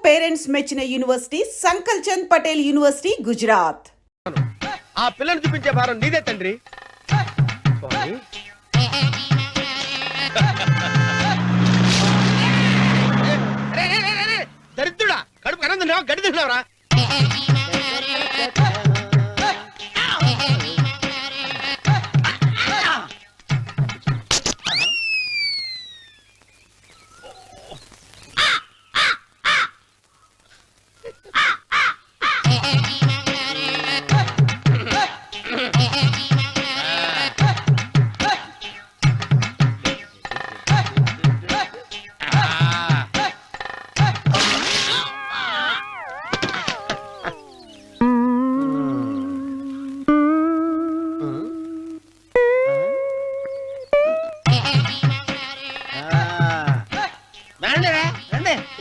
Parents మెచ్చిన university సంకల్ Chand Patel university Gujarat. ఆ పిల్లని చూపించే భారం నీదే తండ్రి. దరిద్రుడా, కడుపు అన్నం తిన్నావా, గడ్డి తిన్నావరా?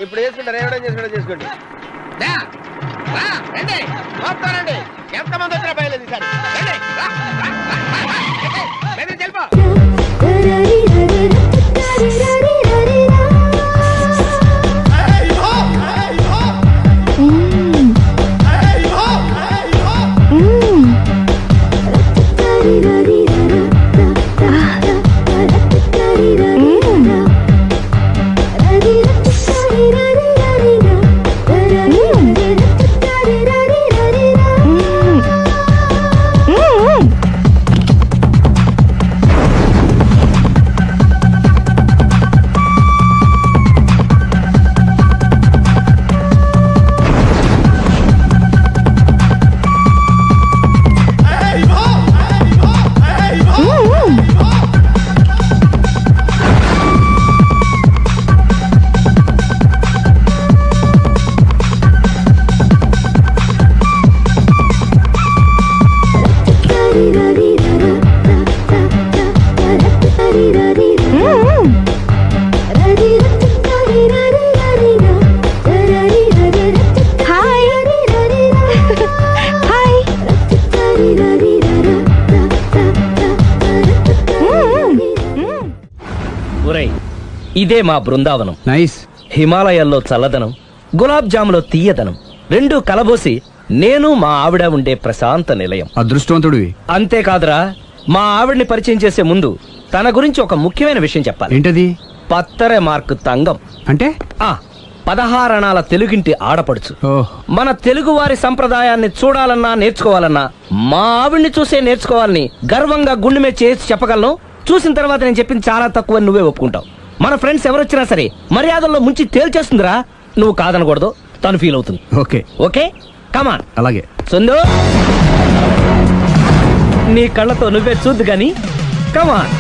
ఇప్పుడు చేసుకుంటారు, ఏమైనా చేసుకుంటా చేసుకోండి. రండి, ఎంతమంది వచ్చినా బయలుదేరి వెళ్ళిపో. ఇదే మా బృందావనం. నైస్. హిమాలయాల్లో చల్లదనం, గులాబ్ జాములో తీయదనం రెండూ కలబోసి నేను మా ఆవిడ ఉండే ప్రశాంత నిలయం. అదృష్టవంతుడివి. అంతేకాదురా, మా ఆవిడ్ని పరిచయం చేసే ముందు తన గురించి ఒక ముఖ్యమైన విషయం చెప్పాలి. ఏంటది? పత్తరె మార్కు తంగం అంటే 16 అణాల తెలుగింటి ఆడపడుచు. మన తెలుగు వారి సంప్రదాయాన్ని చూడాలన్నా నేర్చుకోవాలన్నా మా ఆవిడ్ని చూసే నేర్చుకోవాలని గర్వంగా గుండె మీద చేసి చెప్పగలను. చూసిన తర్వాత నేను చెప్పింది చాలా తక్కువ, నువ్వే ఒప్పుకుంటావు. మన ఫ్రెండ్స్ ఎవరొచ్చినా సరే మర్యాదల్లో ముంచి తేల్చేస్తుందిరా. నువ్వు కాదనకూడదు, తను ఫీల్ అవుతుంది. ఓకే ఓకే, కమాన్. అలాగే. సందు, నీ కళ్ళతో నువ్వే చూద్దు గాని కమాన్.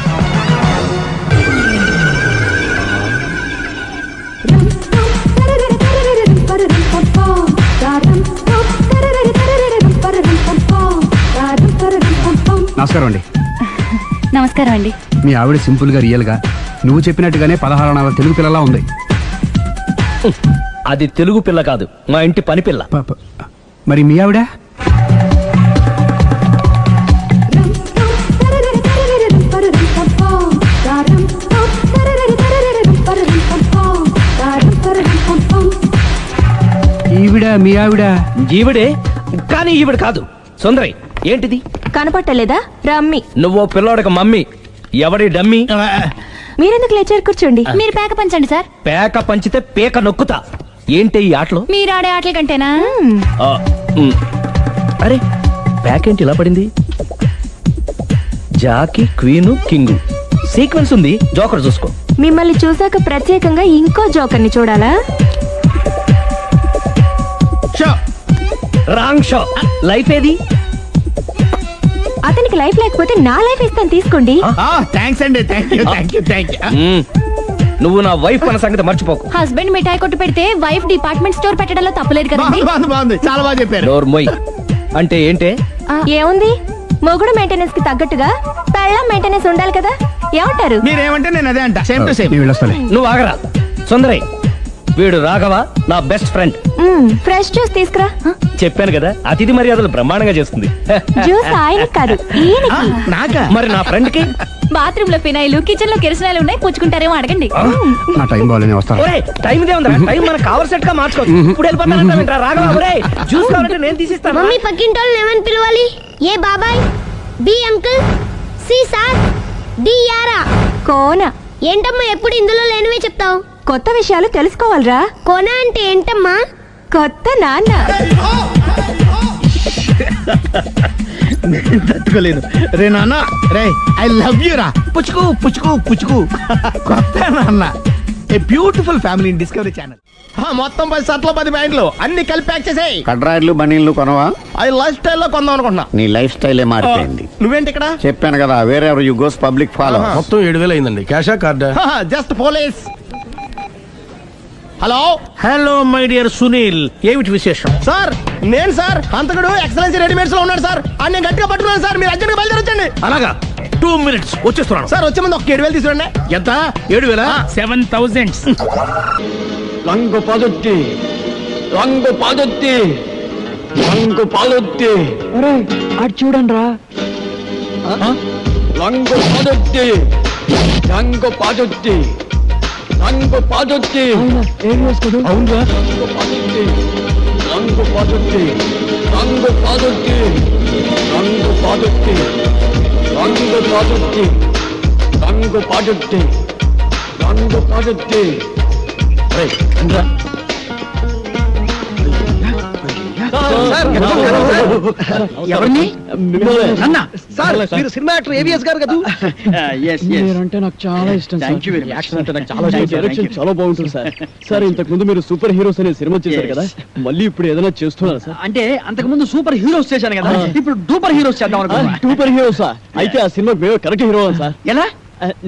నమస్కారం అండి. నమస్కారం అండి. మీ ఆవిడ సింపుల్ గా రియల్ గా నువ్వు చెప్పినట్టుగానే 16 అణాల తెలుగు పిల్లలా ఉంది. అది తెలుగు పిల్ల కాదు, మా ఇంటి పని పిల్ల. మరి మీ ఆవిడ? ఈవిడ మీ ఆవిడ? ఈవిడే, కానీ ఈవిడ కాదు. సుందరి, ఏంటిది కనపట్టలేదా? రమ్మి. నువ్వు పిల్లోడక మమ్మీ. ఎవడి డమ్మీ? మీరెందుకు లేచారు? కూర్చోండి. మీరు పేక పంచండి సార్. పేక పంచితే పేక నొక్కుతా. ఏంటి ఈ ఆటలు? మీరు ఆడే ఆటల కంటేనా? అరే, పేకేంటి ఇలా పడింది? జాకి, క్వీను, కింగు సీక్వెన్స్ ఉంది. జోకర్ చూసుకో. మిమ్మల్ని చూసాక ప్రత్యేకంగా ఇంకో జోకర్ని చూడాలా? Wrong show. లైఫ్ ఏది? అతనికి లైఫ్ లేకపోతే నా లైఫ్ ఇస్తాను, తీసుకోండి. థాంక్స్ అండి. Thank you. నువ్వు నా వైఫ్ అన్న సంగతి మర్చిపోకు. హస్బెండ్ మిఠాయి కొట్టు పెడితే వైఫ్ డిపార్ట్మెంట్ స్టోర్ పెట్టడంలో తప్పలేదు కదా. బాగుంది, చాలా బాగా చెప్పారు. డోర్ మొయ్. అంటే ఏంటే? ఏముంది, మొగుడు మెయింటెనెన్స్ కి తగ్గట్టుగా పెళ్ళాం మెయింటెనెన్స్ ఉండాలి కదా. ఏమంటారు? మీరేమంటే నేను అదే అంట. Same to same. నువ్వు ఆగరా. సుందరై, వీడు రాఘవ, నా బెస్ట్ ఫ్రెండ్. ఫ్రెష్ జ్యూస్ తీసుకురా. చెప్పాను కదా, అతిథి మర్యాదలు బ్రహ్మాండంగా చేస్తుంది. జ్యూస్ ఆయనకి కాదు, ఈయనకి. మరి నా ఫ్రెండ్ కి బాత్రూమ్ లో ఫినాయిల్ కిచెన్ లో కిరసనాయిలు ఉన్నాయి, పుచ్చుకుంటారేమో అడగండి. నా టైం బాగాలేని వస్తాను. ఒరే టైం ఇదే ఉందిరా, టైం మనకు కవర్ సెట్ గా మార్చుకోవచ్చు. ఇప్పుడు వెళ్ళిపోతానంటావేంట్రా రాఘవ? ఒరే జ్యూస్ కావాలంటే నేను తీసిస్తాను. మమ్మీ పక్కింటోళ్ళని ఏమని పిలవాలి? ఏ బాబాయ్, B uncle, C sir, D యారా. కోన. ఏంటమ్మా ఎప్పుడు ఇందులో లేనివే చెప్తావు? కొత్త విషయాలు తెలుసుకోవాలిరా. కోన అంటే ఏంటమ్మా? కొత్త నాన్న. తట్టుకోలేదు రే నాన్న. రే ఐ లవ్ యూ రా. పుచ్చుకు పుచ్చుకు పుచ్చుకు. కొత్త నాన్న. A beautiful family in discovery channel. మొత్తం 10 షర్ట్లు 10 ప్యాంట్లు అన్ని కలిపి ప్యాక్ చేసేయ్. కడ్రాయిడ్లు బనీన్లు కొనవా? అది లైఫ్ స్టైల్ లో కొందాం అనుకుంటున్నా. నీ లైఫ్ స్టైలే మారిపోయింది. నువ్వేంటి ఇక్కడ? చెప్పాను కదా, వేరే యు గోస్ పబ్లిక్ ఫాలో. మొత్తం 7,000 అయిందండి. క్యాషా కార్డా? Just police. Hello hello my dear Sunil, ఏమిటి విశేషం? సార్, నేను సార్ హంతకుడు ఎక్సలెన్సీ రెడీమేడ్స్ లో ఉన్నాడు సార్. అని నేను గట్టిగా పట్టుకున్నాను సార్. మీరు అర్జెంట్ గా బయలుదేరొచ్చండి. అలాగా, 2 minutes వచ్చేస్తున్నాను. సార్ వచ్చే ముందు ఒక 7,000 తీసుకురండి. ఎంత? 7,000? 7,000. రంగు పాదొత్తి, రంగు పాదొత్తి, రంగు పాదొత్తి. అటు చూడండి రా. రంగు పాదొత్తి, రంగు పాదొత్తి, రంగు పాదొత్తి. అవునరా, రంగు పాదొత్తి, రంగు పాదొత్తి, రంగు పాదొత్తి, రంగు పాదొత్తి, రంగు పాదొత్తి, రంగు పాదొత్తి, రంగు పాదొత్తి. ఎవరిని? అన్న సార్, మీరు సినిమా యాక్టర్ ఏవిఎస్ గారు కదా? మీరంటే నాకు చాలా ఇష్టం. యాక్షన్ అంటే నాకు చాలా డైరెక్షన్ చాలా బాగుంటుంది సార్. సార్, ఇంతకు ముందు మీరు సూపర్ హీరోస్ అనే సినిమా చేశారు కదా, మళ్ళీ ఇప్పుడు ఏదైనా చేస్తున్నారు సార్? అంటే అంతకు ముందు సూపర్ హీరోస్ చేశాను కదా, ఇప్పుడు డూపర్ హీరోస్ చేద్దాం అనుకుంటున్నా. సూపర్ హీరోసా? అయితే ఆ సినిమా మేము కరెక్ట్ హీరో సార్. ఎలా?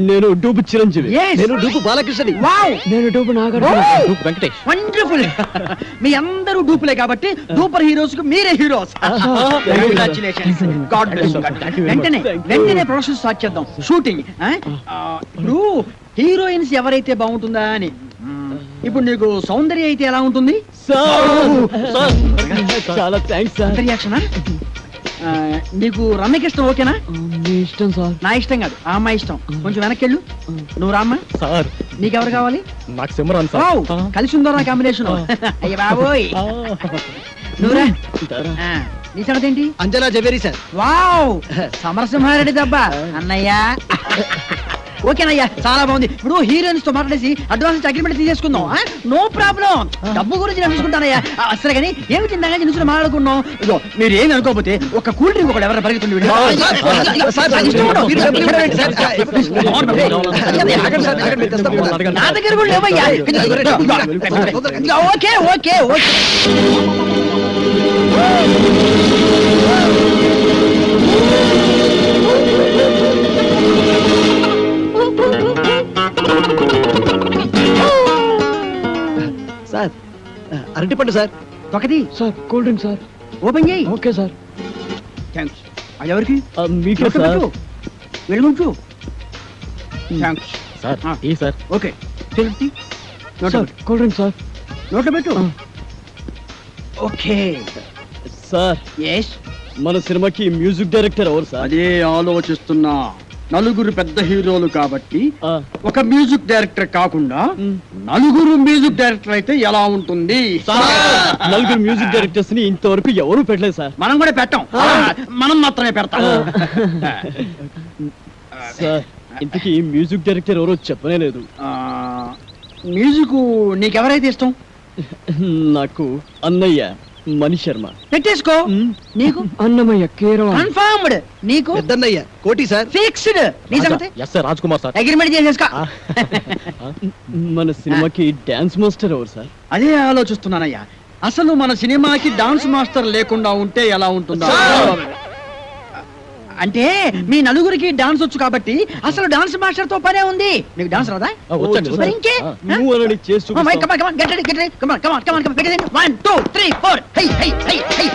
నేను డూపు చిరంజీవి. నేను డూపు బాలకృష్ణని. నేను dupe Nagarjuna. Dupe Venkatesh. Wonderful. మీ అందరూ డూపులే కాబట్టి డూపర్ హీరోస్ కు మీరే హీరోస్. కంగ్రాచులేషన్స్. God bless. వెంటనే ప్రొడక్షన్ స్టార్ట్ చేద్దాం. షూటింగ్. ఇప్పుడు హీరోయిన్స్ ఎవరైతే బాగుంటుందా అని. ఇప్పుడు నీకు సౌందర్య అయితే ఎలా ఉంటుంది? చాలా థ్యాంక్స్ సార్. రియాక్షనా? నీకు రమ్యకృష్ణ ఓకేనా? మీ ఇష్టం సార్. నా ఇష్టం కాదు, ఆ అమ్మాయి ఇష్టం. కొంచెం వెనక్కెళ్ళు. నువ్వు రామ్మా. సార్, నీకెవరు కావాలి? నాకు సిమరన్ సార్. ఓ, కలిసి ఉందా కాంబినేషన్? అయ్య బాబోయ్. నువ్వురా. నీ సంగతి ఏంటి? అంజనా జవేరి సార్. వావ్, సమరసింహారెడ్డి దబ్బా అన్నయ్య. ఓకేనయ్యా, చాలా బాగుంది. ఇప్పుడు హీరోయిన్స్ తో మాట్లాడేసి అడ్వాన్స్ అగ్రిమెంట్ తీసేసుకుందాం. No problem. డబ్బు గురించి నేను చూసుకుంటానయ్యా. అసలు కానీ ఏమి తిందా నిన్ను మాట్లాడుకున్నాం. ఇదో మీరు ఏమి అనుకోకపోతే ఒక కూల్ డ్రింక్ ఒకటి ఎవరైనా పరిగెత్తుండి. నా దగ్గర కూడా లేవయ్యా. Okay okay okay. సార్, అరటిపండు సార్. ఒకటి sir, cool drink sir. Open చేయి. Okay sir. థ్యాంక్స్. అది ఎవరికి? మీకే సార్. వెళ్ళుంచు. థ్యాంక్స్ సార్, ఈ sir. Okay. 50. Sir, cool drink sir. నోట్లో పెట్టు. Okay sir, yes. మన సినిమాకి మ్యూజిక్ డైరెక్టర్ ఎవరు సార్? అదే ఆలోచిస్తున్నా. నలుగురు పెద్ద హీరోలు కాబట్టి ఒక మ్యూజిక్ డైరెక్టర్ కాకుండా నలుగురు మ్యూజిక్ డైరెక్టర్ అయితే ఎలా ఉంటుంది? నలుగురు మ్యూజిక్ డైరెక్టర్స్ ని ఇంతవరకు ఎవరు పెట్టలేదు సార్. మనం కూడా పెట్టాం. మనం మాత్రమే పెడతాం. సార్, ఇంతకీ మ్యూజిక్ డైరెక్టర్ ఎవరో చెప్పనే లేదు. మ్యూజిక్ నీకెవరైతే ఇష్టం? నాకు అన్నయ్య మణి శర్మ. పెట్టేసుకో. నీకు? అన్నమయ్య కీరవాణి. కన్ఫర్మ్డ్. నీకు? పెద్దన్నయ్య కోటి సార్. ఫిక్స్డ్. నీ సంగతి? Yes sir, Raj Kumar sir. Agreement చేసేసుకో. మన సినిమాకి డాన్స్ మాస్టర్ ఎవరు సార్? అదే ఆలోచిస్తున్నానయ్యా. అసలు మన సినిమాకి డాన్స్ మాస్టర్ లేకుండా ఉంటే ఎలా ఉంటుందా? అంటే మీ నలుగురికి డాన్స్ వచ్చు కాబట్టి అసలు డాన్స్ మాస్టర్ తో పనే ఉంది. నీకు డాన్స్ రాదా? మరి ఇంకే? నువ్వు అనని చేసి చూపిస్తావు. Come on, come on, come on, get ready, get ready. Come on, come on, come on, come on. Get it in. 1, 2, 3, 4. Hey, hey, hey, hey.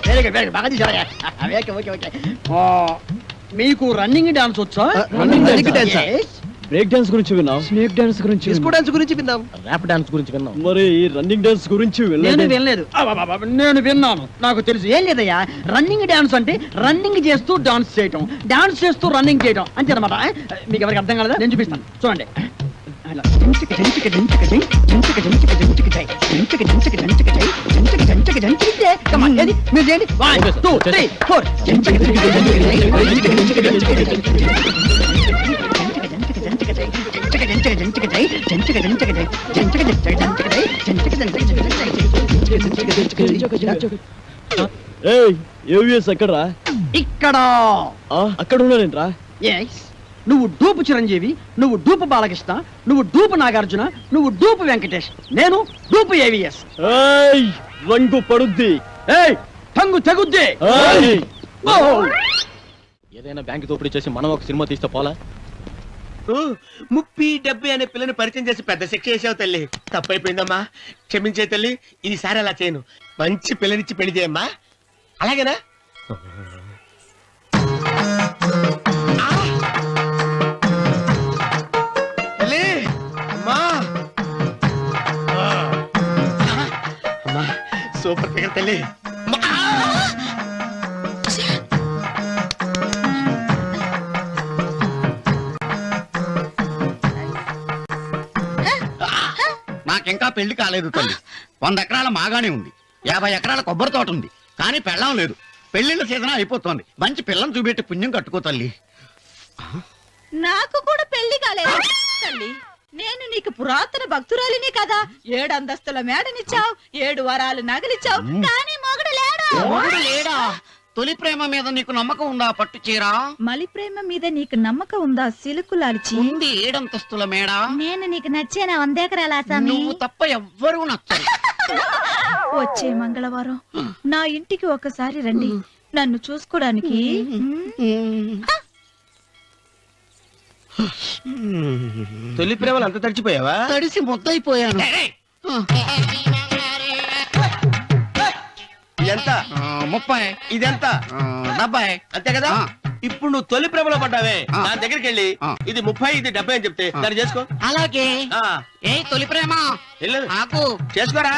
Very good, very good. బాగా తీసావయ్యా. Okay okay okay. మీకు running dance వచ్చా? Running dance. Yes. Break dance గురించి విన్నాం, snake dance గురించి disco dance గురించి విన్నాం. Rap dance గురించి విన్నాం. మరి ఈ రన్నింగ్ డాన్స్ గురించి నేను వినలేదు. వినలేదు. అబ్బబ్బబ్బ, నేను విన్నాను, నాకు తెలుసు. ఏం లేదయ్యా, రన్నింగ్ డాన్స్ అంటే రన్నింగ్ చేస్తూ డాన్స్ చేయటం, డాన్స్ చేస్తూ రన్నింగ్ చేయటం అంతే అనమాట. మీకు ఎవరికి అర్థం కాలేదా? నేను చూపిస్తాను, చూడండి. అలా జంచిక జంచిక జంచిక జై, జంచిక జంచిక జంచిక జై, జంచిక జంచిక జంచిక జై, జంచిక జంచిక జంచిక జై. Come on, ఏది? మీరు చేయండి. 1 2 3 4 జంచిక జంచిక జంచిక జై, జంచిక జంచిక జంచిక జై, జంచిక జంచిక జంచిక జై, జంచిక జంచిక జై, జంచిక జంచిక జై, జంచిక జంచిక జై. ఏయ్, ఏవిఎస్ ఎక్కడరా? ఇక్కడ అక్కడ ఉన్నాడేంట్రా? ఎస్, నువ్వు డూపు చిరంజీవి, నువ్వు డూపు బాలకృష్ణ, నువ్వు డూపు నాగార్జున, నువ్వు డూపు వెంకటేష్, నేను డూపు ఏవిఎస్. ఏయ్, రంగు పడుద్ది. ఏయ్, తంగు తెగుద్ది. ఏయ్, ఏదైనా బ్యాంక్ దోపిడీ చేసి మనం ఒక సినిమా తీస్తే పోలా? 30-70 అనే పిల్లని పరిచయం చేసి పెద్ద శిక్ష చేసావు తల్లి. తప్పైపోయిందమ్మా, క్షమించే తల్లి. ఈసారి అలా చేయను. మంచి పిల్లనిచ్చి పెళ్లి చేయమ్మా, అలాగేనా? తల్లి, అమ్మా. అమ్మా, సూపర్ ఫిగర్ తల్లి. నాకింకా పెళ్లి కాలేదు తల్లి. 100 ఎకరాల మాగానే ఉంది, 50 ఎకరాల కొబ్బరి తోట ఉంది, కానీ పెళ్ళం లేదు. పెళ్లిళ్ళ సీజన్ అయిపోతుంది. మంచి పిల్లని చూపెట్టి పుణ్యం కట్టుకో తల్లి. నాకు కూడా పెళ్లి కాలేదు తల్లి. నేను నీకు పురాతన భక్తురాలిని కదా. 7 అంతస్తుల మేడనిచ్చావు, 7 వరాలు నగలిచ్చావు, కానీ మొగుడు లేడా? మొగుడు లేడా? తొలి ప్రేమ మీద నీకు నమ్మకం ఉందా? పట్టు చీర. మలి ప్రేమ మీద నీకు నమ్మకం ఉందా? సిలుకులాల్చి ఉంది 7 అంతస్తుల మేడ. నేను నీకు నచ్చేనా? 100 ఎకరాల ఆసామి. నువ్వు తప్ప ఎవ్వరూ నచ్చరు. వచ్చే మంగళవారం నా ఇంటికి ఒకసారి రండి, నన్ను చూసుకోడానికి. తొలి ప్రేమలు అంత తడిచిపోయావా? తడిసి ముద్దయిపోయాను. ఎంత? 30. ఇదెంత? 70. అంతే కదా. ఇప్పుడు నువ్వు తొలి ప్రేమలో పడ్డావే, నా దగ్గరికి వెళ్ళి ఇది 30 ఇది 70 అని చెప్తే దాన్ని చేసుకో. అలాగే. ఏ తొలి ప్రేమ వెళ్ళు, నాకు చేసుకోరా.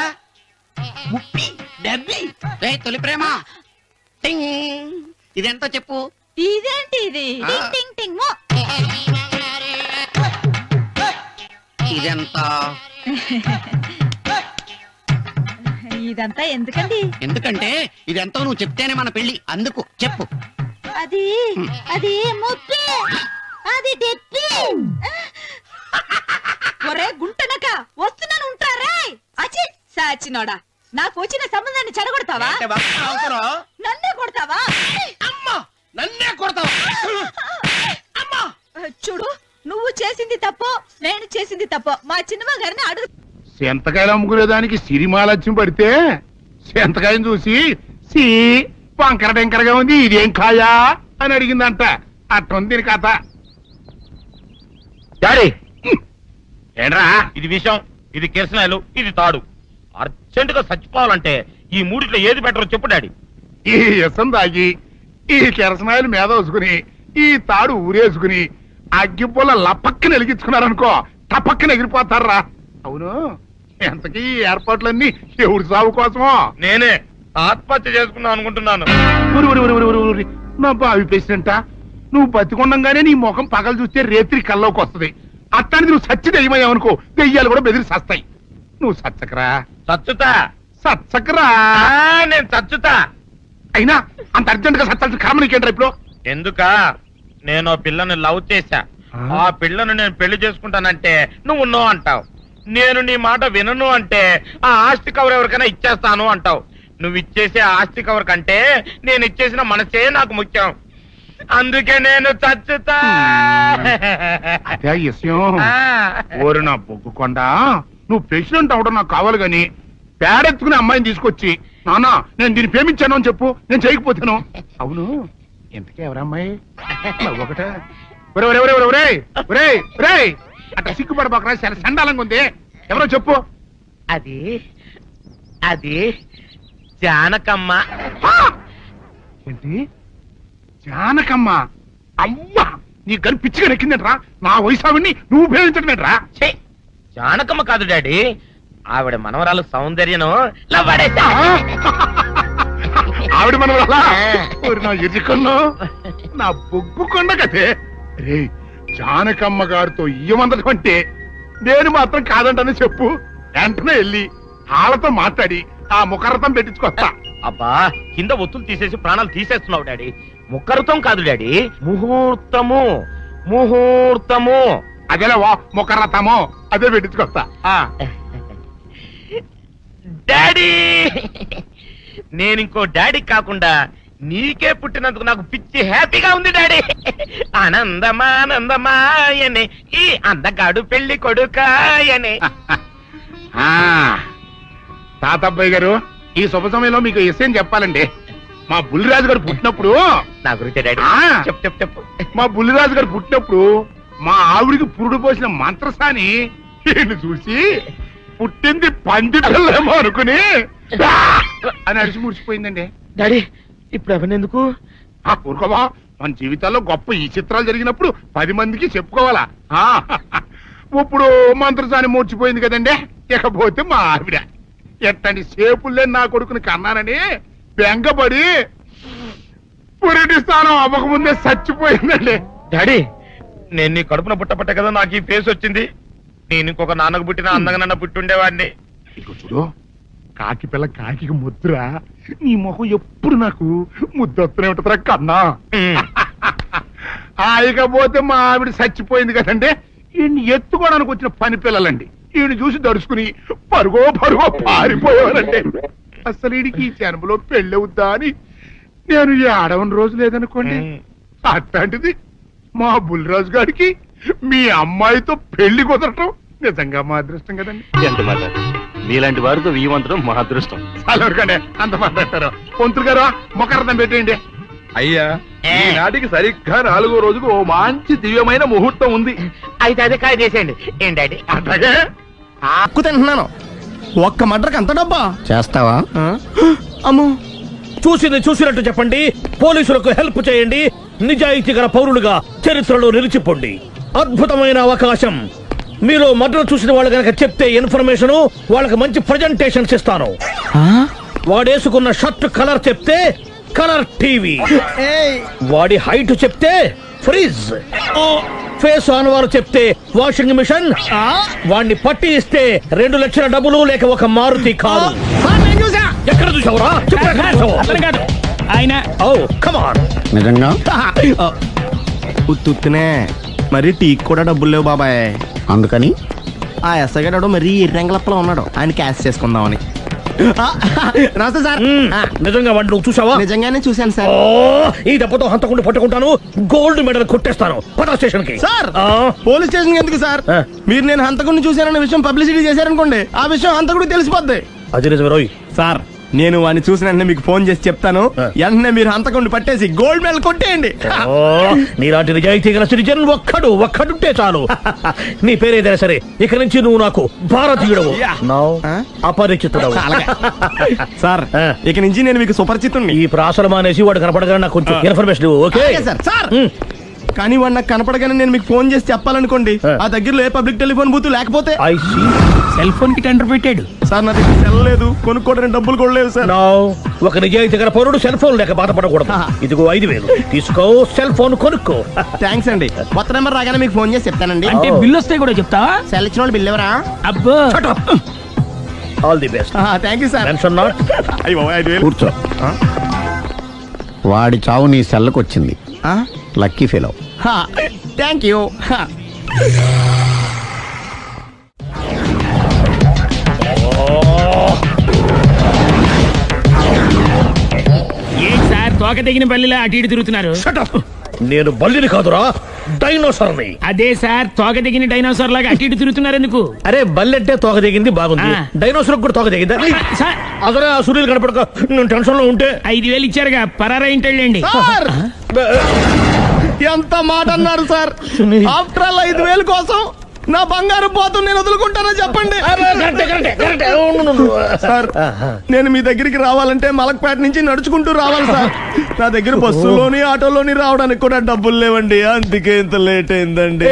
30 70. ఏ తొలి ప్రేమ టింగ్. ఇదెంత చెప్పు? ఇదేంటి ఇది? టింగ్ టింగ్ టింగ్ మో. ఇదెంత? ఇదంతా ఎందుకండి? ఎందుకంటే ఇదెంతో నువ్వు చెప్తేనే మన పెళ్లి. అందుకు చెప్పు. అది అది ముప్పి, అది డెప్పి. ఒరే గుంటనక, వస్తున్నాను ఉంటారే. అచి సాచినోడా, నాకు వచ్చిన సంబంధాన్ని చెడగొడతావా? అంటే బాగా అవసరం. నన్నే కొడతావా? అమ్మా, నన్నే కొడతావా? అమ్మా, చూడు, నువ్వు చేసింది తప్పో, నేను చేసింది తప్పో మా చిన్నమ్మ గారిని అడుగు. సెంతకాయలు అమ్ముకునేదానికి సిరిమాలత్యం పడితే సెంతకాయని చూసి సి వంకర టెంకరగా ఉంది, ఇదేం కాయా అని అడిగిందంట. అట్టుంది దీని కథ. డాడీ ఏంట్రా ఇది? విషయం, ఇది కిరసనాయలు, ఇది తాడు. అర్జెంట్ గా చచ్చిపోవాలంటే ఈ మూడిట్లో ఏది బెటర్ చెప్పు డాడీ. ఈ ఇసం తాగి ఈ కిరసనాయలు మీద వేసుకుని ఈ తాడు ఊరేసుకుని అగ్గిపుల్ల లపక్కన వెలిగించుకున్నారనుకో, టపక్కన ఎగిరిపోతారా. అవును, ఎంతకీ ఈ ఏర్పాట్లన్నీ ఎవరి సాగు కోసమో? నేనే ఆత్మహత్య చేసుకున్నాను అనుకుంటున్నాను. నా బావి పేసినంట, నువ్వు బతికొండంగానే నీ ముఖం పగలు చూస్తే రేత్రి కల్లోకి వస్తుంది. అట్టానికి నువ్వు సచ్చి దెయ్యమయ్యావనుకో, దెయ్యాలు కూడా బెదిరి సస్తాయి. నువ్వు సచ్చకరా. సచ్చుతా. సచ్చకరా. నేను చచ్చుతా. అయినా అంత అర్జెంట్ గా సచ్చాల్సిన కర్మ నీకేంట్రా ఇప్పుడు? ఎందుక? నేను పిల్లని లవ్ చేశా. ఆ పిల్లను నేను పెళ్లి చేసుకుంటానంటే నువ్వు నో అంటావు. నేను నీ మాట వినను అంటే ఆ ఆస్తి కవర్ ఎవరికైనా ఇచ్చేస్తాను అంటావు. నువ్వు ఇచ్చేసే ఆస్తి కవర్ కంటే నేను ఇచ్చేసిన మనసే నాకు ముఖ్యం. అందుకే నేను చచ్చుతా. అదే విషయం. ఓరు నా బొగ్గుకొండా, నువ్వు ప్రెసిడెంట్ అవడం నాకు కావాలి గాని పేడెత్తుకునే అమ్మాయిని తీసుకొచ్చి నానా నేను దీన్ని ప్రేమించాను అని చెప్పు, నేను చేయకపోతాను. అవును, ఎంతకే ఎవరమ్మాయి? ఒకటే. అట్లా సిగ్గుపడబాకరా, చాలా సండాలంగా ఉంది. ఎవరో చెప్పు. అది అది జానకమ్మ. ఏంటి జానకమ్మ? అమ్మా, నీ గని పిచ్చిగా నెక్కిందంట్రా. నా వయసు ఆవిడ్ని నువ్వు ప్రేమించడమేట్రా. ఛీ, జానకమ్మ కాదు డాడీ, ఆవిడ మనవరాలు సౌందర్యను ఆవిడ మనం నా ఎరుకల్లో నా బొగ్గుకొండ కదే. రే, జానకమ్మ గారితో ఇయ్యమందడం అంటే నేను మాత్రం కాదంటని చెప్పు. వెంటనే వెళ్ళి వాళ్ళతో మాట్లాడి ఆ ముఖరథం పెట్టించుకొస్తా. అబ్బా, కింద ఒత్తులు తీసేసి ప్రాణాలు తీసేస్తున్నావు డాడీ. ముఖరుతం కాదు డాడీ, ముహూర్తము. ముహూర్తము అదేలే వా, ముఖరథము అదే పెట్టించుకొస్తా. డాడీ, నేను ఇంకో డాడీ కాకుండా నీకే పుట్టినందుకు నాకు పిచ్చి హ్యాపీగా ఉంది డాడీ. ఆనందమానందమాయనే ఈ అందగాడు పెళ్లి కొడుకాయనే. తాతబ్బాయి గారు, ఈ శుభ సమయంలో మీకు విషయం చెప్పాలండి. మా బుల్లిరాజు గారు పుట్టినప్పుడు నా గురించి డాడీ చెప్పు చెప్పు చెప్పు. మా బుల్లిరాజు గారు పుట్టినప్పుడు మా ఆవిడికి పురుడు పోసిన మంత్రసాని ఈయన్ని చూసి పుట్టింది పంది పిల్లేమో అనుకుని అని అడిచి ముడిచిపోయిందండి. డాడీ, ఇప్పుడు ఎవరినెందుకు? ఆ ఊరుకోవా, మన జీవితాల్లో గొప్ప ఈ చిత్రాలు జరిగినప్పుడు 10 మందికి చెప్పుకోవాలా. ఇప్పుడు మంత్రసాని మూర్చిపోయింది కదండి. ఇకపోతే మా ఆవిడ ఎట్టండి సేపుల్లే నా కొడుకుని కన్నానని బెంగపడి పురిటి స్థానం అవ్వకముందే చచ్చిపోయిందండి. డాడీ, నేను నీ కడుపున పుట్టపట్ట కదా నాకు ఈ ఫేస్ వచ్చింది. నేను ఇంకొక నాన్నకు పుట్టిన అందంగా నన్ను పుట్టుండేవాడిని. ఇక చూడు, కాకి పిల్ల కాకి ముద్దురా. నీ మొహం ఎప్పుడు నాకు ముద్దొత్తనే ఉంటుందిరా కన్నా. ఇకపోతే మా ఆవిడ చచ్చిపోయింది కదండి. ఈయన్ని ఎత్తుకోవడానికి వచ్చిన పని పిల్లలండి. ఈయన చూసి దడుచుకుని పరుగో పారిపోయేవారండి. అసలు ఈడికి ఈ జన్మలో పెళ్ళవుద్దా అని నేను ఏడవని రోజు లేదనుకోండి. అట్లాంటిది మా బుల్లిరాజు గారికి మీ అమ్మాయితో పెళ్లి కుదరటం నిజంగా మా అదృష్టం కదండి. ఎంత మాట, మీలాంటి వారితో వీయమంతరం మా అదృష్టం. అలాగే అంత మాట్లాడతారు. పొంతులు గారు మొకరదం పెట్టేయండి. అయ్యా, ఈనాటికి సరిగ్గా 4వ రోజుకు ఓ మంచి దివ్యమైన ముహూర్తం ఉంది. అయితే అదే కాయ చేసేయండి. ఏం డాడీ? అట్లాగే ఆకు తింటున్నాను. ఒక్క మడ్రకు అంత డబ్బా చేస్తావా? అమ్మో, చూసినట్టు చెప్పండి. పోలీసులకు హెల్ప్ చేయండి. నిజాయితీ గల పౌరులుగా చరిత్రలో నిలిచిపోండి. అద్భుతమైన అవకాశం. మీరు మర్డర్ చూసిన వాళ్ళు కనుక చెప్తే ఇన్ఫర్మేషన్, వాళ్ళకి మంచి ప్రజెంటేషన్స్ ఇస్తాను. వాడేసుకున్న షర్ట్ కలర్ చెప్తే కలర్ టీవీ, వాడి హైట్ చెప్తే ఫ్రిజ్, ఫేస్ ఆన్ వారు చెప్తే వాషింగ్ మిషన్, వాడిని పట్టి ఇస్తే 2 లక్షల డబ్బులు లేక ఒక మారుతి కారు. ఎక్కడ చూసావురా? ఆయన కమాన్. నిజంగా ఉత్తునే మరి టీకి కూడా డబ్బులు లేవు బాబాయ్. అందుకని ఆ ఎస్ఐ గారు మరీ ఎర్రంగలప్పలో ఉన్నాడు. ఆయన క్యాష్ చేసుకుందామని. నమస్తే సార్. నిజంగా వాడిని నువ్వు చూసావా? నిజంగానే చూశాను సార్. ఈ దెబ్బతో హంతకుండా పట్టుకుంటాను, గోల్డ్ మెడల్ కొట్టేస్తాను. పద స్టేషన్ కి. సార్, పోలీస్ స్టేషన్ ఎందుకు సార్? మీరు నేను హంతకుడిని చూశానన్న విషయం పబ్లిసిటీ చేశారనుకోండి, ఆ విషయం హంతకుడికి తెలిసిపోద్ది. అది నిజమే రోయ్. సార్, నేను వాడిని చూసిన వెంటనే మీకు ఫోన్ చేసి చెప్తాను. వెంటనే మీరు హంతకుడిని పట్టేసి గోల్డ్ మెడల్ కొట్టేయండి. నీలాంటి నిజాయితీ గల సిటిజన్ ఒక్కడుంటే చాలు. నీ పేరేదైనా సరే, ఇక నుంచి నువ్వు నాకు భారతీయుడవు, అపరిచితుడవు. సార్, ఇక నుంచి నేను మీకు సుపరిచితుడిని. ఈ ప్రాసలు మానేసి వాడు కనపడగానే నాకు కొంచెం ఇన్ఫర్మేషన్. Okay sir. కానీ వాడు నాకు కనపడగానే నేను మీకు ఫోన్ చేసి చెప్పాలనుకోండి, ఆ దగ్గరలో ఏ పబ్లిక్ టెలిఫోన్ బూత్ లేకపోతే సెల్ ఫోన్ కి టెండర్ పెట్టాడు సార్. నా దగ్గర సెల్ లేదు, కొనుక్కోవడానికి డబ్బులు కూడా లేవు సార్. ఒక నిజాయితీ గల పౌరుడు సెల్ ఫోన్ లేక బాధపడకూడదు. ఇదిగో 5,000 తీసుకో, సెల్ ఫోన్ కొనుక్కో. థ్యాంక్స్ అండి. కొత్త నెంబర్ రాగానే మీకు ఫోన్ చేసి చెప్తానండి. అంటే బిల్ వస్తే కూడా చెప్తా. సెల్ ఇచ్చిన వాళ్ళు బిల్ ఎవరా? అబ్బో, all the best. Thank you sir. Tension not. కూర్చో. వాడి చావు నీ సెల్లకు వచ్చింది. Lucky fellow. Thank you. ఏం సార్, తోక తెగిన బల్లిలా అటు ఇటు తిరుగుతున్నారు? నేను బల్లిని కాదురా, డైనోసార్ని. అదే సార్, తోక తెగిన డైనోసార్ లాగా అటు ఇటు తిరుగుతున్నారు ఎందుకు? అరే, బల్లెట్టే తోక దిగింది బాగుంది, డైనోసార్ కూడా తోక దిగిందా? అదరే ఆ సూర్యులు కనపడక నేను టెన్షన్ లో ఉంటే 5,000 ఇచ్చారుగా, పరారా ఇంటండి. ఎంత మాట అన్నారు సార్. ఆఫ్టర్ ఆల్ 5,000 కోసం నా బంగారు పోతు నేను వదులుకుంటానో చెప్పండి. సార్ నేను మీ దగ్గరికి రావాలంటే మలక్పేట నుంచి నడుచుకుంటూ రావాలి సార్. నా దగ్గర బస్సులోని ఆటోలోని రావడానికి కూడా డబ్బులు లేవండి, అందుకే ఇంత లేట్ అయిందండి.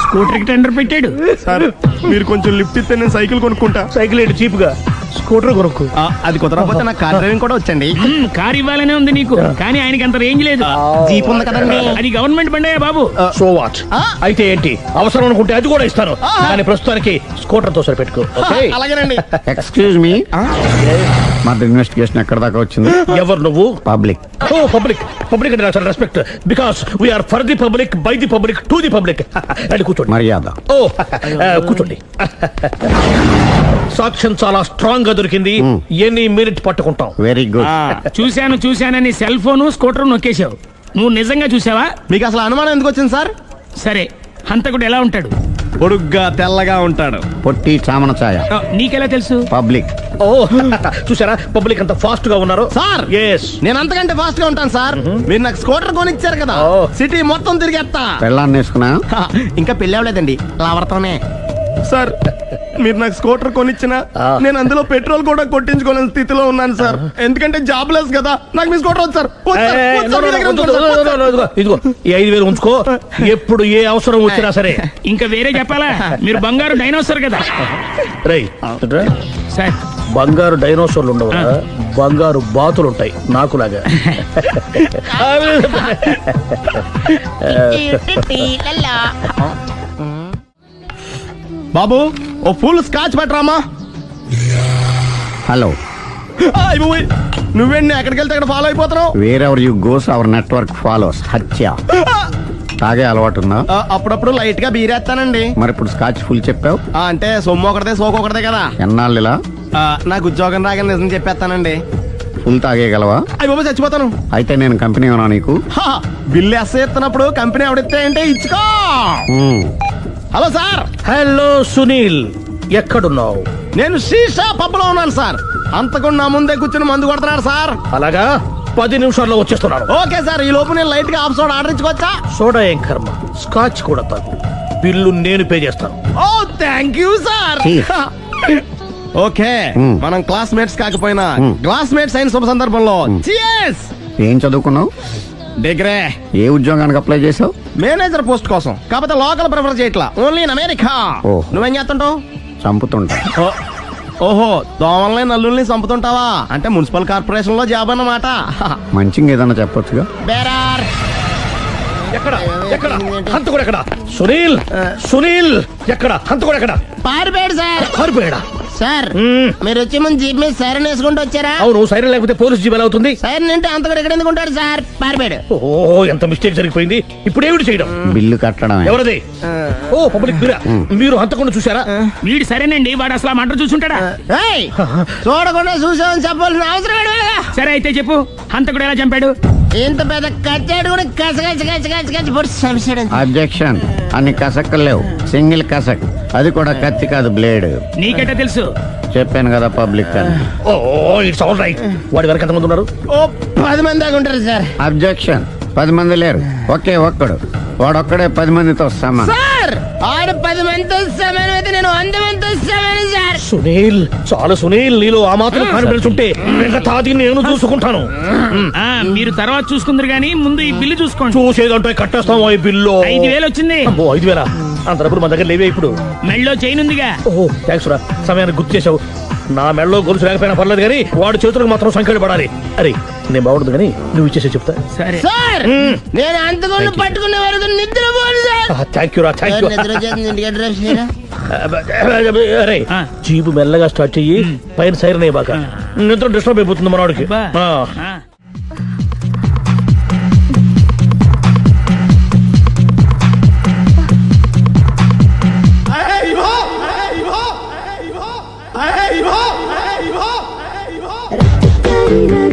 స్కూటర్ కి టెండర్ పెట్టాడు. సార్ మీరు కొంచెం లిఫ్ట్ ఇస్తే నేను సైకిల్ కొనుక్కుంటా. సైకిల్ ఏంటి చీప్ గా, స్కూటర్ కొనుక్కు. అది కుదరకపోతే నాకు కార్ డ్రైవింగ్ కూడా వచ్చండి. కార్ ఇవ్వాలనే ఉంది నీకు, కానీ ఆయనకి అంత రేంజ్ లేదు. జీప్ ఉంది కదండి. అది గవర్నమెంట్ బండే బాబు. సో వాట్ అయితే ఏంటి, అవసరం అనుకుంటే అది కూడా ఇస్తాను, కానీ ప్రస్తుతానికి స్కూటర్ తో సరిపెట్టుకో. అలాగేనండి. ఎక్స్క్యూజ్ మీ, మా ఇన్వెస్టిగేషన్ ఎక్కడ దాకా వచ్చింది? ఎవరు నువ్వు? పబ్లిక్. ఓ పబ్లిక్. పబ్లిక్ అంటే చాలా respect, because we are for the public, by the public, to the public. అని కూర్చోండి. మర్యాద. ఓ కూర్చోండి. సాక్ష్యం చాలా స్ట్రాంగ్ గా దొరికింది, ఎన్ని మినిట్ పట్టుకుంటాం. Very good. చూశానని సెల్ ఫోన్ స్కూటర్ నొక్కేశావు. నువ్వు నిజంగా చూసావా? మీకు అసలు అనుమానం ఎందుకు వచ్చింది సార్? సరే, హంతకుడు ఎలా ఉంటాడు? పొడుగ్గా తెల్లగా ఉంటాడు. పొట్టి చామన ఛాయ. నీకెలా తెలుసు? పబ్లిక్. ఓ చూసారా పబ్లిక్ అంత ఫాస్ట్ గా ఉన్నారు. సార్ ఎస్, నేను అంతకంటే ఫాస్ట్ గా ఉంటాను సార్. మీరు నాకు స్కూటర్ కొనిచ్చారు కదా, సిటీ మొత్తం తిరిగేస్తా. పెళ్ళాన్ని వేసుకున్నా? ఇంకా పెళ్ళి అవ్వలేదండి, లావర్తోనే. సార్ మీరు నాకు స్కూటర్ కొనిచ్చిన నేను అందులో పెట్రోల్ కూడా కొట్టించుకోలేని స్థితిలో ఉన్నాను సార్. ఎందుకంటే జాబ్ లెస్ కదా, నాకు మీ స్కూటర్ వద్దు సార్. ఇదిగో ఈ 5,000 ఉంచుకో, ఎప్పుడు ఏ అవసరం వచ్చినా సరే. ఇంకా వేరే చెప్పాలా? మీరు బంగారు డైనోసార్ కదా. రై సార్, బంగారు డైనోసార్లు ఉండవు, బంగారు బాతులు ఉంటాయి నాకులాగా. బాబు ఓ ఫుల్ స్కాచ్ పెట్టరామా. హలో. నువ్వేండి ఎక్కడికి వెళ్తే అక్కడ ఫాలో అయిపోతున్నావు? Wherever you goes our network follows. హత్య. తాగే అలవాటు ఉందా? అప్పుడప్పుడు లైట్ గా బీరేస్తానండి. మరి ఇప్పుడు స్కాచ్ ఫుల్ చెప్పావు అంటే సొమ్ము ఒకటిదే సోకు ఒకటిదే కదా. ఎన్నాళ్ళు ఇలా? నాకు ఉద్యోగం రాగానే నిజం చెప్పేస్తానండి. ఫుల్ తాగేయగలవా? అయ్యి బాబు చచ్చిపోతాను. అయితే నేను కంపెనీ ఉన్నా నీకు? బిల్లు ఎస్ ఎత్తినప్పుడు కంపెనీ ఎవడిస్తే అంటే ఇచ్చుకో. Hello sir. హలో సునీల్, ఎక్కడున్నావు? నేను శీషా పబ్లో ఉన్నాను సార్. అంతకుండా నా ముందే కూర్చుని మందు కొడుతున్నాడు సార్. అలాగా, 10 నిమిషాల్లో వచ్చేస్తున్నాను. ఓకే సార్, ఈ లోపు నేను లైట్ గా హాఫ్ సోడా ఆర్డర్ ఇచ్చుకోవచ్చా? సోడా ఏం కర్మ, స్కాచ్ కూడా తాగు, బిల్లు నేను పే చేస్తాను. ఓ థ్యాంక్ యూ సార్. ఓకే, మనం క్లాస్మేట్స్ కాకపోయినా క్లాస్మేట్స్ అయిన శుభ సందర్భంలో cheers. ఏం చదువుకున్నావు? డిగ్రీ. ఏ ఉద్యోగానికి అప్లై చేసావు? మేనేజర్ పోస్ట్ కోసం, కాకపోతే లోకల్ ప్రిఫర్ చేయట్లా, ఓన్లీ ఇన్ అమెరికా. నువ్వేం చేస్తుంటావు? చంపుతుంటా. ఓహో, దోమల్ని నల్లుల్ని చంపుతుంటావా? అంటే మున్సిపల్ కార్పొరేషన్ లో జాబ్ అన్నమాట. మంచిగా ఏదన్నా చెప్పొచ్చుగా. బేరార్. ఎక్కడ ఎక్కడ హంతకుడు ఎక్కడ? సునీల్, సునీల్ ఎక్కడ హంతకుడు ఎక్కడ? పారిపోయాడు సార్. పారిపోయాడా? సార్ మీరు వచ్చే ముందు జీప్ మీద సైరన్ వేసుకుంటూ వచ్చారా? అవును, సైరన్ లేకపోతే పోలీస్ జీప్ ఎలా అవుతుంది? సైరన్ అంటే అంతకుడు ఎక్కడ ఎందుకు ఉంటాడు సార్? పారిపోయాడు. ఓ ఎంత మిస్టేక్ జరిగిపోయింది. ఇప్పుడు ఏమిటి చేయడం? బిల్లు కట్టడం. ఎవరది? ఓ పబ్లిక్ బిల్లా. మీరు హంతకుండా చూసారా? వీడు సరేనండి, వాడు అసలు మంట చూసుంటాడా? చూడకుండా చూసామని చెప్పాల్సిన అవసరం లేదు. సరే అయితే చెప్పు, హంతకుడు ఎలా చంపాడు? ఇంత పెద్ద కచ్చాడు కూడా కసగచ్చి. అబ్జెక్షన్. అన్ని కసక్కలు లేవు, సింగిల్ కసక్, అది కూడా కత్తి కాదు బ్లేడ్. నీకెట్టా తెలుసు? చెప్పాను కదా పబ్లిక్ అని. Oh it's all right. వాడి వరకు ఎంతమంది ఉన్నారు? ఓ 10 మంది దాకా ఉంటారు సార్. అబ్జెక్షన్. 10 మంది లేరు, ఒకే ఒక్కడు, వాడొక్కడే 10 మందితో సమానం. సార్ ఆడు 10 మందితో సమానం అయితే నేను 100 మందితో సమానం సార్. సునీల్, చాలు సునీల్, నీలో ఆ మాత్రం కాన్ఫిడెన్స్ ఉంటే మిగతాది నేను చూసుకుంటాను. మీరు తర్వాత చూసుకుందరు గానీ ముందు ఈ బిల్లు చూసుకోండి. చూసేదంటే కట్టేస్తాం. ఈ బిల్లు 5,000 వచ్చింది. 5,000? అంత డబ్బులు మన దగ్గర లేవే ఇప్పుడు. మెళ్ళో చైన్ ఉందిగా. ఓహో థ్యాంక్స్ రా, సమయానికి గుర్తు చేసావు. నా మెళ్ళలో గొలుసు లేకపోయినా పర్లేదు కానీ వాడి చేతులకు మాత్రం సంఖ్యలు పడాలి. అరే నేను బాగుండదు కానీ నువ్వు ఇచ్చేసే చెప్తా. సరే సార్, నేను అంతకుండా పట్టుకునే వరకు నిద్రపోను సార్. థ్యాంక్ యూ రా, థ్యాంక్ యూ. అరే జీబు మెల్లగా స్టార్ట్ చెయ్యి, పైన సైరన్ అయ్యి బాగా నిద్ర డిస్టర్బ్ అయిపోతుంది మనవాడికి. Hey,